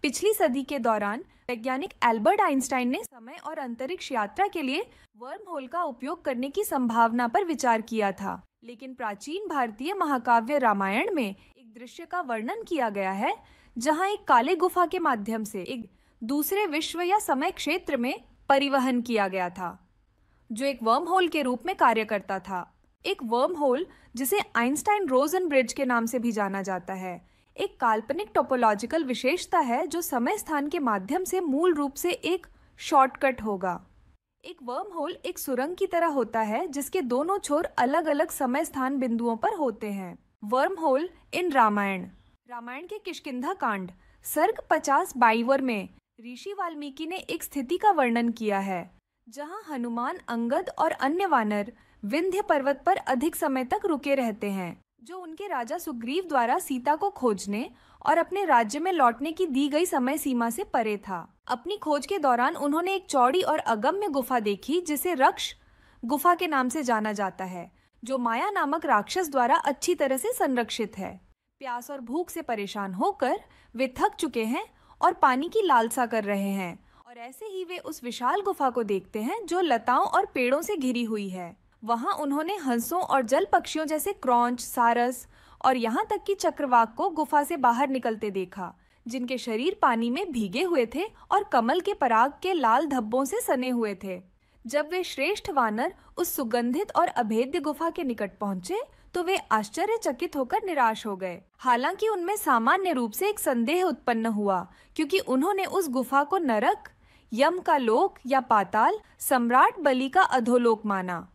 पिछली सदी के दौरान वैज्ञानिक एल्बर्ट आइंस्टाइन ने समय और अंतरिक्ष यात्रा के लिए वर्म होल का उपयोग करने की संभावना पर विचार किया था। लेकिन प्राचीन भारतीय महाकाव्य रामायण में एक दृश्य का वर्णन किया गया है जहां एक काले गुफा के माध्यम से एक दूसरे विश्व या समय क्षेत्र में परिवहन किया गया था, जो एक वर्म होल के रूप में कार्य करता था। एक वर्म होल, जिसे आइंस्टाइन रोजन ब्रिज के नाम से भी जाना जाता है, एक काल्पनिक टोपोलॉजिकल विशेषता है जो समय स्थान के माध्यम से मूल रूप से एक शॉर्टकट होगा। एक वर्म होल एक सुरंग की तरह होता है जिसके दोनों छोर अलग अलग समय स्थान बिंदुओं पर होते हैं। वर्म होल इन रामायण के किष्किंधा कांड सर्ग 50-52 में ऋषि वाल्मीकि ने एक स्थिति का वर्णन किया है जहां हनुमान, अंगद और अन्य वानर विंध्य पर्वत पर अधिक समय तक रुके रहते हैं, जो उनके राजा सुग्रीव द्वारा सीता को खोजने और अपने राज्य में लौटने की दी गई समय सीमा से परे था। अपनी खोज के दौरान उन्होंने एक चौड़ी और अगम्य गुफा देखी जिसे रक्ष गुफा के नाम से जाना जाता है, जो माया नामक राक्षस द्वारा अच्छी तरह से संरक्षित है। प्यास और भूख से परेशान होकर वे थक चुके हैं और पानी की लालसा कर रहे हैं, और ऐसे ही वे उस विशाल गुफा को देखते हैं जो लताओं और पेड़ों से घिरी हुई है। वहां उन्होंने हंसों और जल पक्षियों जैसे क्रौंच, सारस और यहाँ तक कि चक्रवाक को गुफा से बाहर निकलते देखा, जिनके शरीर पानी में भीगे हुए थे और कमल के पराग के लाल धब्बों से सने हुए थे। जब वे श्रेष्ठ वानर उस सुगंधित और अभेद्य गुफा के निकट पहुंचे तो वे आश्चर्यचकित होकर निराश हो गए। हालांकि उनमें सामान्य रूप से एक संदेह उत्पन्न हुआ, क्योंकि उन्होंने उस गुफा को नरक, यम का लोक या पाताल, सम्राट बलि का अधोलोक माना।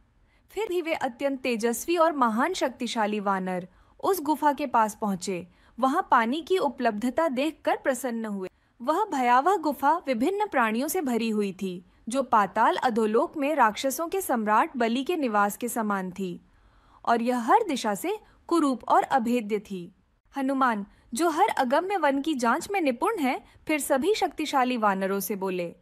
फिर भी वे अत्यंत तेजस्वी और महान शक्तिशाली वानर उस गुफा के पास पहुंचे। वहां पानी की उपलब्धता देखकर प्रसन्न हुए। वह भयावह गुफा विभिन्न प्राणियों से भरी हुई थी, जो पाताल अधोलोक में राक्षसों के सम्राट बलि के निवास के समान थी, और यह हर दिशा से कुरूप और अभेद्य थी। हनुमान, जो हर अगम्य वन की जांच में निपुण है, फिर सभी शक्तिशाली वानरों से बोले।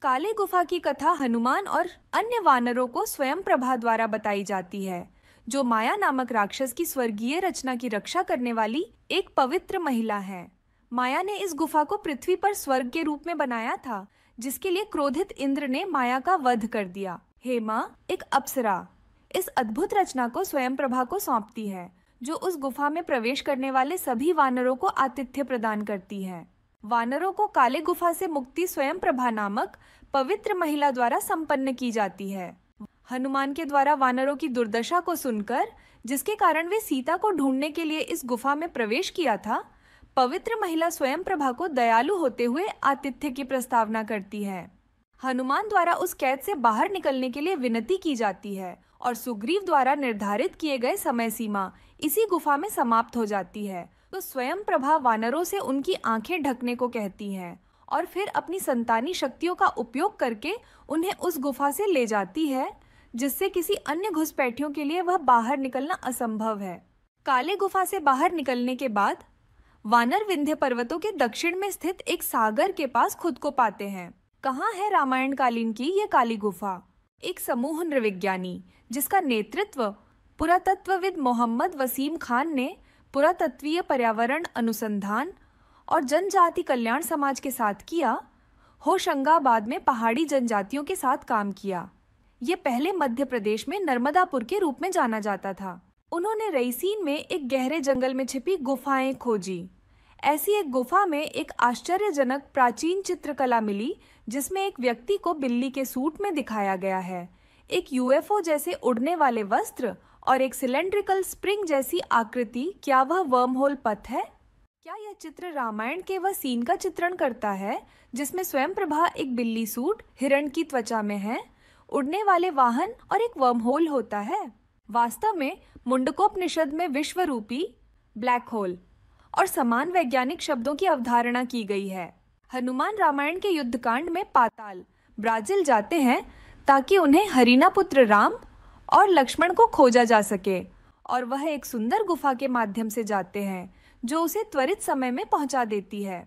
काले गुफा की कथा हनुमान और अन्य वानरों को स्वयं प्रभा द्वारा बताई जाती है, जो माया नामक राक्षस की स्वर्गीय रचना की रक्षा करने वाली एक पवित्र महिला है। माया ने इस गुफा को पृथ्वी पर स्वर्ग के रूप में बनाया था, जिसके लिए क्रोधित इंद्र ने माया का वध कर दिया। हेमा, एक अप्सरा, इस अद्भुत रचना को स्वयं प्रभा को सौंपती है, जो उस गुफा में प्रवेश करने वाले सभी वानरों को आतिथ्य प्रदान करती है। वानरों को काले गुफा से मुक्ति स्वयं प्रभा नामक पवित्र महिला द्वारा संपन्न की जाती है। हनुमान के द्वारा वानरों की दुर्दशा को सुनकर, जिसके कारण वे सीता को ढूंढने के लिए इस गुफा में प्रवेश किया था, पवित्र महिला स्वयं प्रभा को दयालु होते हुए आतिथ्य की प्रस्तावना करती है। हनुमान द्वारा उस कैद से बाहर निकलने के लिए विनती की जाती है और सुग्रीव द्वारा निर्धारित किए गए समय सीमा इसी गुफा में समाप्त हो जाती है। तो स्वयं प्रभा वानरों से उनकी आंखें ढकने को कहती हैं और फिर अपनी संतानी शक्तियों का उपयोग करके उन्हें उस गुफा से ले जाती है, जिससे किसी अन्य घुसपैठियों के लिए वह बाहर निकलना असंभव है। काले गुफा से बाहर निकलने के बाद वानर विंध्य पर्वतों के दक्षिण में स्थित एक सागर के पास खुद को पाते हैं। कहाँ है रामायण कालीन की ये काली गुफा? एक समूह नृविज्ञानी, जिसका नेतृत्व पुरातत्वविद मोहम्मद वसीम खान ने पुरातत्वीय पर्यावरण अनुसंधान और जनजाति कल्याण समाज के साथ किया, होशंगाबाद में पहाड़ी जनजातियों के साथ काम किया। ये पहले मध्य प्रदेश में नर्मदापुर के रूप में जाना जाता था। उन्होंने रईसीन में एक गहरे जंगल में छिपी गुफाएं खोजी। ऐसी एक गुफा में एक आश्चर्यजनक प्राचीन चित्रकला मिली, जिसमें एक व्यक्ति को बिल्ली के सूट में दिखाया गया है, एक यूएफओ जैसे उड़ने वाले वस्त्र और एक सिलेंड्रिकल स्प्रिंग जैसी आकृति। क्या वह वर्म होल पथ है? क्या यह चित्र रामायण के वह सीन का चित्रण करता है जिसमें स्वयं प्रभा एक बिल्ली सूट, हिरण की त्वचा में है, उड़ने वाले वाहन और एक वर्म होल होता है? वास्तव में मुंडकोपनिषद में विश्व रूपी ब्लैक होल और समान वैज्ञानिक शब्दों की अवधारणा की गई है। हनुमान रामायण के युद्धकांड में पाताल ब्राजील जाते हैं ताकि उन्हें हरिना पुत्र राम और लक्ष्मण को खोजा जा सके, और वह एक सुंदर गुफा के माध्यम से जाते हैं जो उसे त्वरित समय में पहुंचा देती है।